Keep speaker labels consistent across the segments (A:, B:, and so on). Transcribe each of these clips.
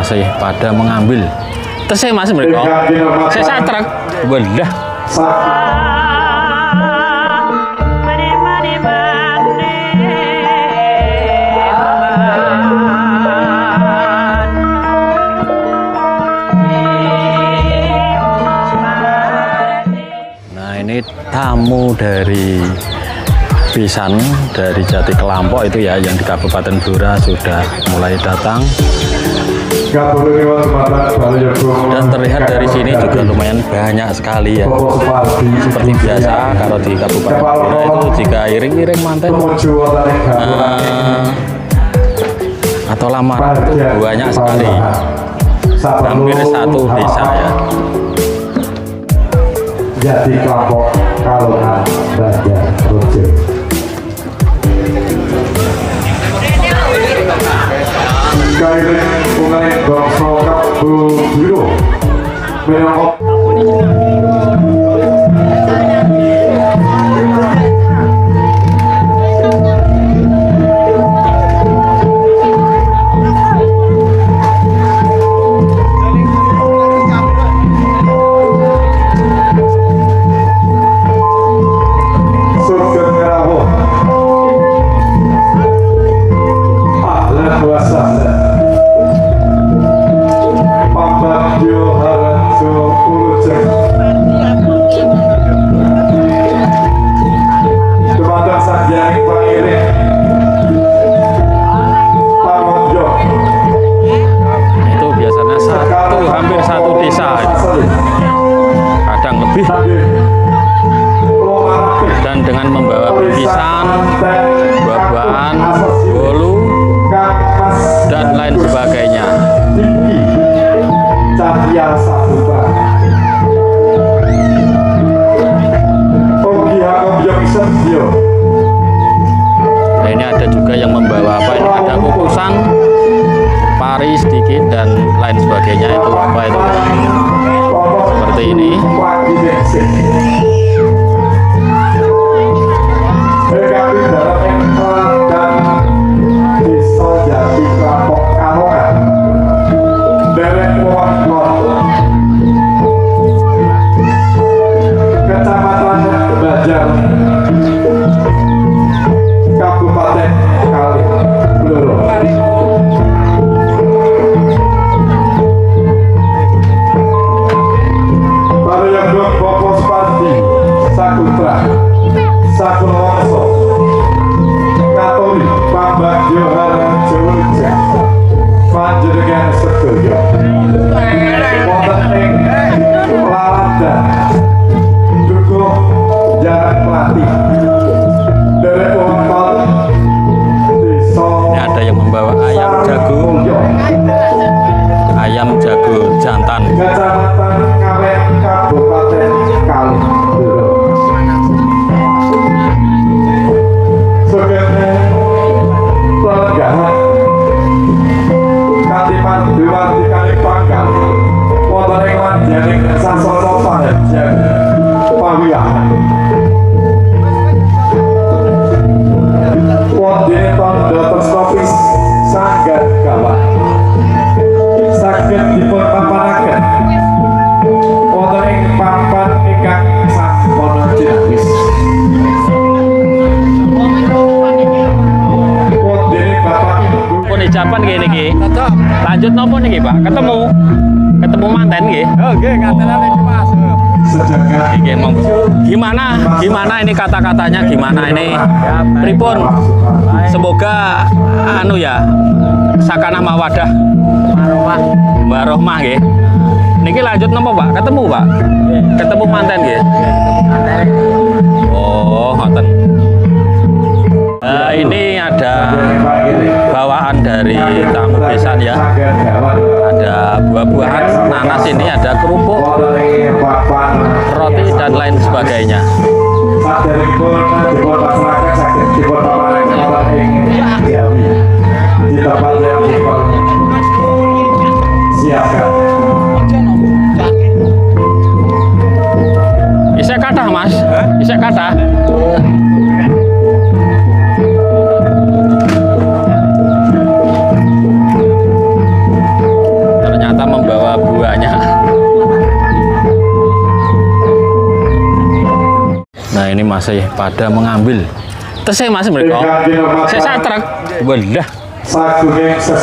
A: masih pada mengambil. Terus Mas mereka, saya satrak, belah. Nah ini tamu dari Pisan dari Jati Kelampok itu ya, yang di Kabupaten Blora sudah mulai datang. Dan terlihat dari sini juga lumayan banyak sekali ya. Seperti biasa kalau di Kabupaten Blora itu jika iring-iring manten atau lamaran itu banyak sekali, hampir satu desa ya.
B: Jati Kelampok Kalongan Raja Rojo. Kairing bungai bangsa Kabu Biru Menyangkut dan dengan membawa bingkisan, buah-buahan, bolu, dan lain sebagainya. Nah, ini ada juga yang membawa apa ini? Ada kukusan, pari sedikit dan lain sebagainya. Itu apa itu? Seperti ini. Kecamatan Bajar, Kabupaten Kali Blora. Pariyagdo Bapak Spandi Sakutra Sakunwangsa Katori Pambagyo Harjawija panjenengan sedaya wonten ing Laladan Dukuh Jarak Pelatih derek wonten desa.
A: Ini ada yang membawa ayam jago, ayam jago jantan.
B: Kecamatan Kawen Kabupaten Kali Blora. Sugeng pelenggahan Katiman Dewanti Kali Pangkal wonten ing Mandyaning Sasana Panjenengan pawiyahan wonten tandha testopis sanggah gawah saged dipun papanaken wonten ing papan ingkang sampun jinawis. Wonten Bapak Ibu
A: Pun ijaban gini ki. Lanjut nopo niki Pak? Ketemu manten nggih.
C: Oh nggih, ngatenan iki Mas.
B: sejagat
A: Nggih, gimana ini kata-katanya, gimana ini pripun? Semoga anu ya sakanah mawadah warohmah nggih. Niki lanjut nopo Pak? Ketemu Pak? Ketemu manten nggih. Oh, ngoten. Ini ada bawaan dari tamu Pisan ya. Ada buah-buahan, nanas ini, ada kerupuk, roti dan lain sebagainya.
B: siapkan.
A: Isek kathah Mas, isek kathah. masih pada mengambil. Tesnya masih mereka. Saya satrek. Walah.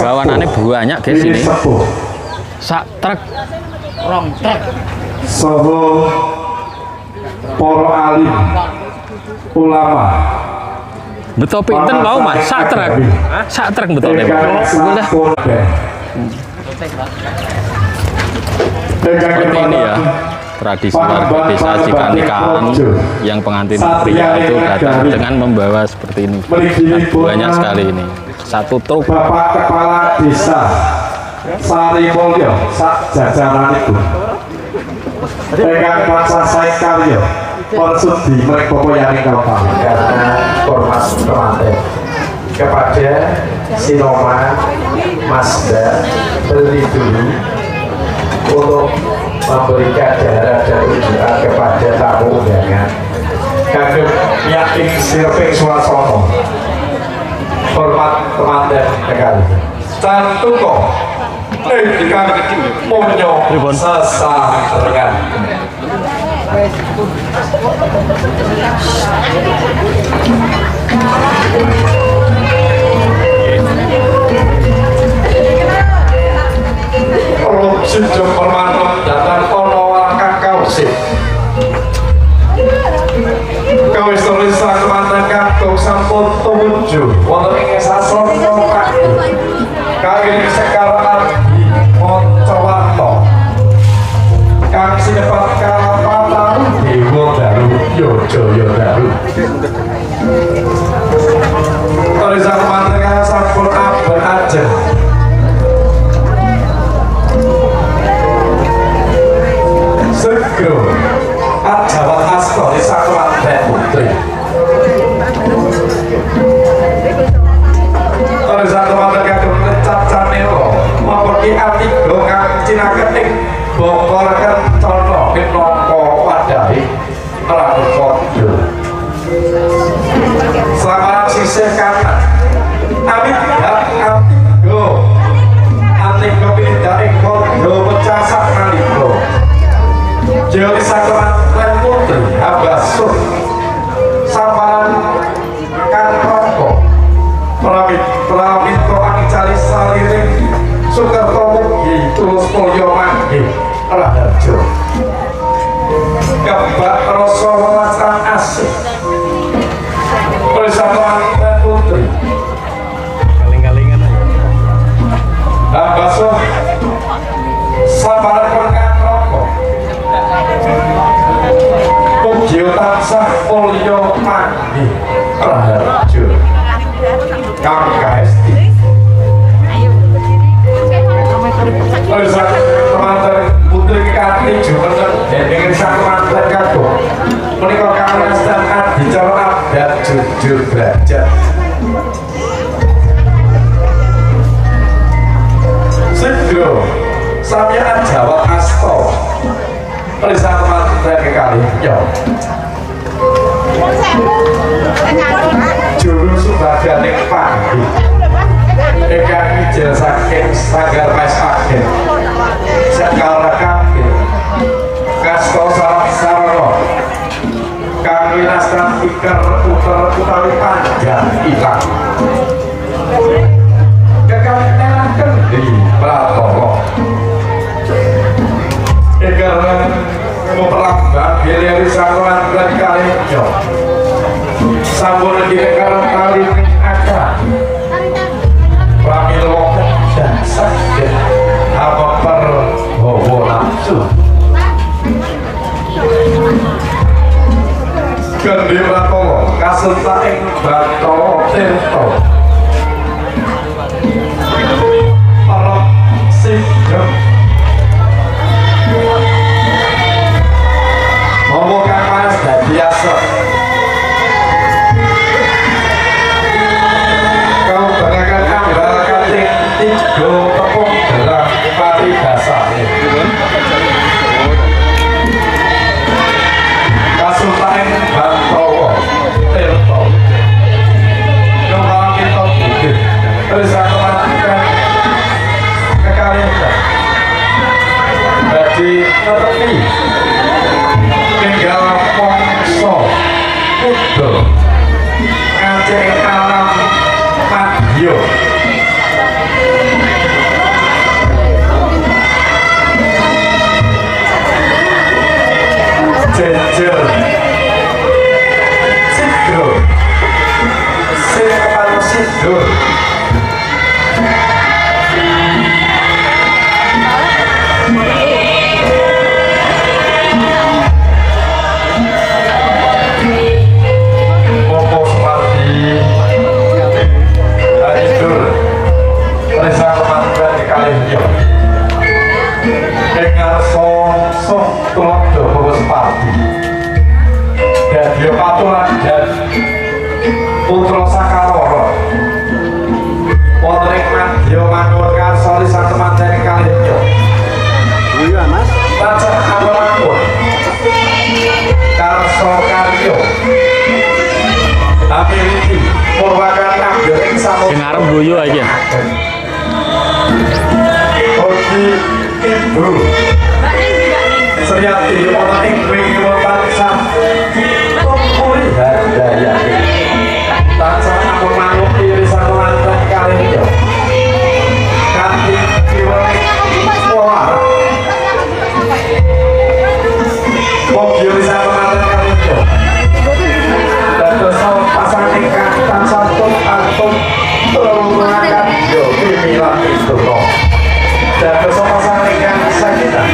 A: Bawanannya banyak guys ini. Sak truk.
B: Rong truk.
D: Soho poro alim ulama.
A: Betul pinten mau Mas, sak truk. Sak truk betul nih. Walah. Seperti ini ya. Tradisi warga desa jika nikahan yang pengantin pria itu datang dengan membawa seperti ini. Dan banyak sekali ini. Satu truk.
D: Bapak Kepala Desa Sari Mulyo sak jajaran itu. Dengan masa saya karyo konsumsi mereka yang kau karena hormat kemanten kepada Sinoma Mazda beli dulu untuk memberikan darah dan ujian kepada tamu undangan kagum yakin sirping suasono hormat kemanten sekali satu kok ikan punyo sesarengan Sujung permanent datang ono kakao sip. Kau historis kemanten kakao sampun tumuju wonten ing sastra Pak. Kagem sekarang Moncowarto. Kang sinepat kalapatan Dewa Daru Jaya Daru. Historis kemanten sampun abad ajeng. Segera Adjawat Asto di Sakulan dan Putri. Pada saat teman-teman kagum lecap canelo mempergi artikel kang Cina ketik bokor kencono kinoko wadai melakukan kode. Selamat sisih kanan amit dak artikel artikel pindah kode pecah sak naliko. Jeli Sakulan dan Putri Abasur Sampan Kang Roko Peramit Koang Cali Saliring Sukerto Mugi Tulus Mulyo Manggi Raharjo Kebak Roso Welasan Asih Sakulan dan Putri
C: Kaling-kalingan aja.
D: Abasur Sampan Kang Roko Pugio tansah mulya manggi raharjo Kang Kaesti. Terus teman-teman putri kati jumeneng dening sang manten kakung. Menika kang nastan adicara adat jujur derajat. Segera sampeyan Jawa Asto. Perisa teman-teman kekali yo juru subagane panggi ingkang ijel saking Sanggar Mas Agen sekal rekapin kasto sarana kang winastan iker uter utawi panjang ilang kekatenaken di Pratowo ingkang memperlambat bilir sakulan kali yo sampun direkam kali akar pramila dan sakit apa perhawa nafsu Gendi Pratowo kasultaing Bathara Tirta para sigem ngomong kang Mas dadi asor kau banggakan ambal kating tiga tepung dalam paribasane kasultaning Bathara Tirta nyuwun kita manajer Sidro sing kepala Sidro Popo Supardi Hajidur Reza Kemandan di Kalihyo dengan song tulodo Popo Supardi dan dia patulan dan Putra Sakaloro wonten ing Madya Mangun Karso Reza Kemandan di Kalihyo
C: Iya mas.
D: Pacak Amangun Karso Karyo Amiliti Purwakari Ambil ing Samudra
B: Sing arep guyu aja.
D: Hoki Ibu Seriati Wonten ing Wingkul Tansah Kumpuli Handayani Tansah Amun Manuk Irisan Lantan Kalihyo Kanti Kiwani Wawara Mogi Irisan Lantan Kalihyo dan dosa pasang ingkang tansah tum tulungaken yogi milan istana dan dosa pasang ingkang sakitan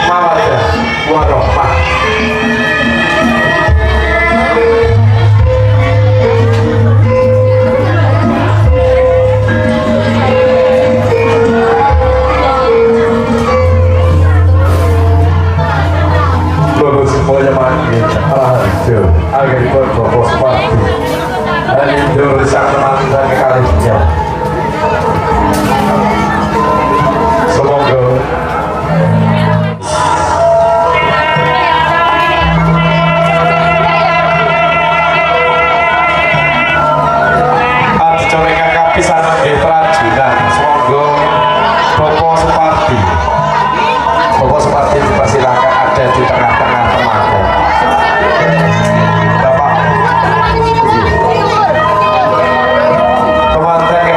D: mawaddah warahmah lulus semuanya makin hancur agar berbohong sepatu dan hidup sang teman-teman kalinya semoga adicorekan kapisan nggih prajurit semoga Popo Supardi dipersilakan ada di tengah-tengah temannya Bapak Kemandan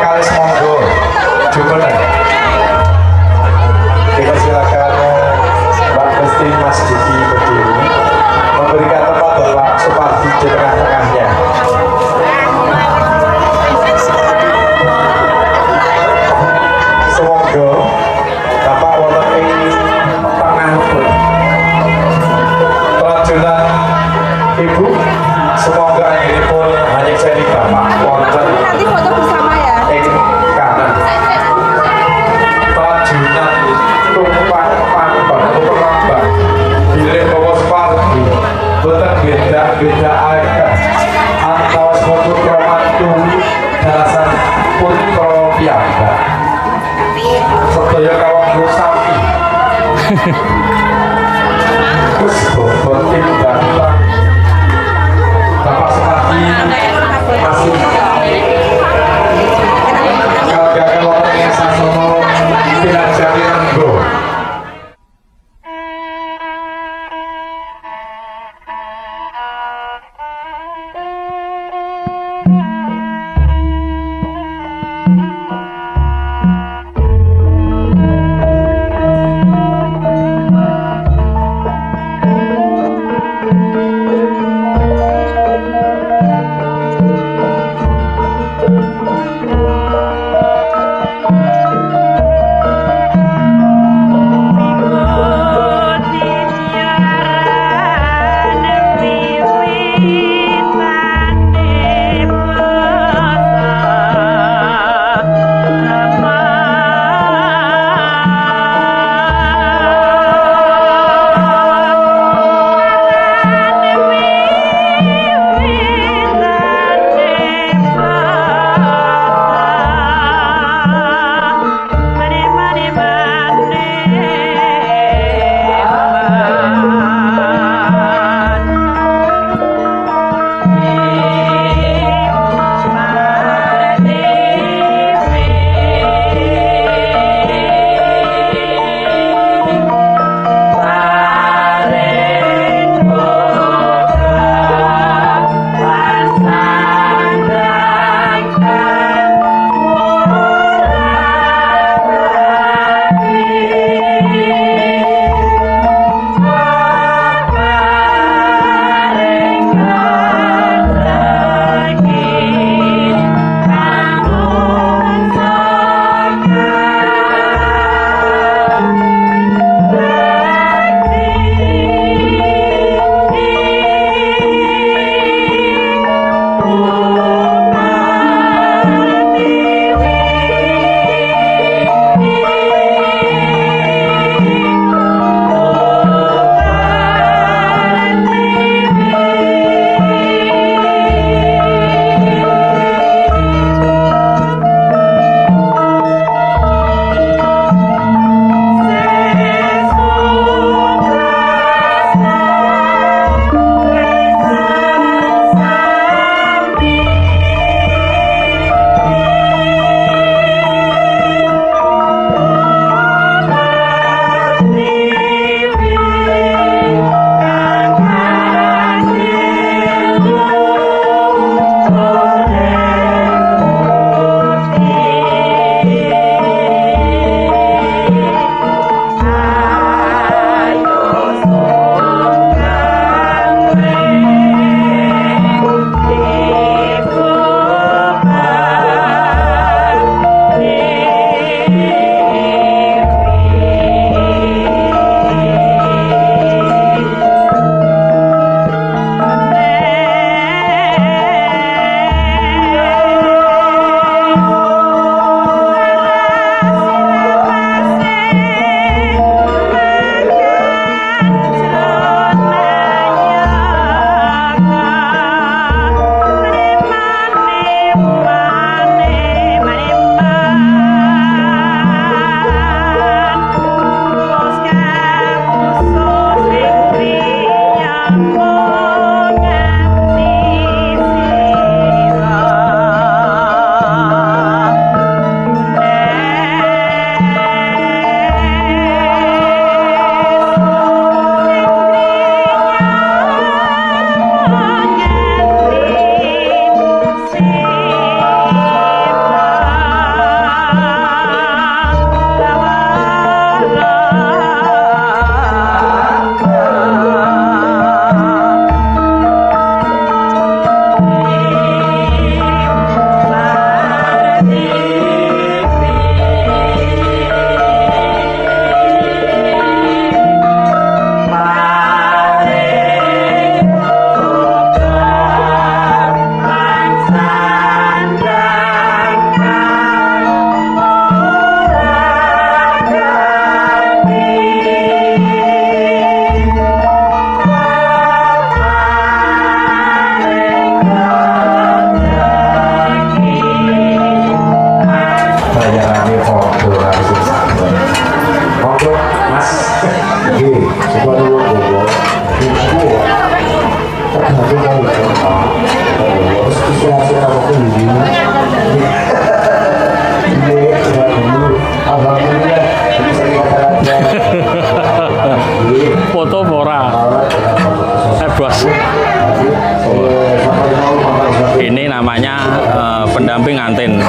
A: pendamping ngantin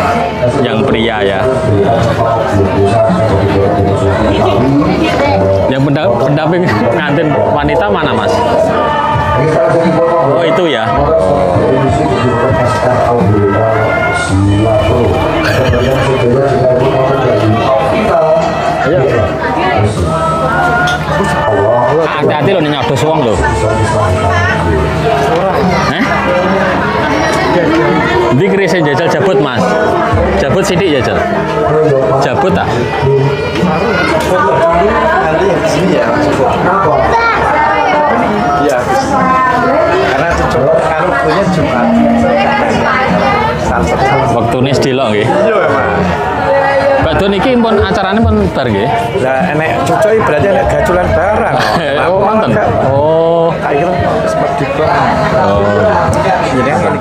A: yang pria ya. Yang pendamping ngantin wanita mana Mas? Oh itu ya. Hati-hati loh nyodos wong loh. Di kris jajal jabut Mas. Jabut sidik jajal. Jabut tak?
C: Nanti yang sini ya. Iya. Karena kalau punya Jumat.
A: Waktu ini sedilok nggih.
C: Iya Mas.
A: Badhe niki pun acarane pun bar nggih.
C: Lah enek cucuk berarti enek gaculan barang.
A: Oh, wonten. Oh.
C: Tak kira sempat dikon.
A: Oh.
C: Jadi yang ini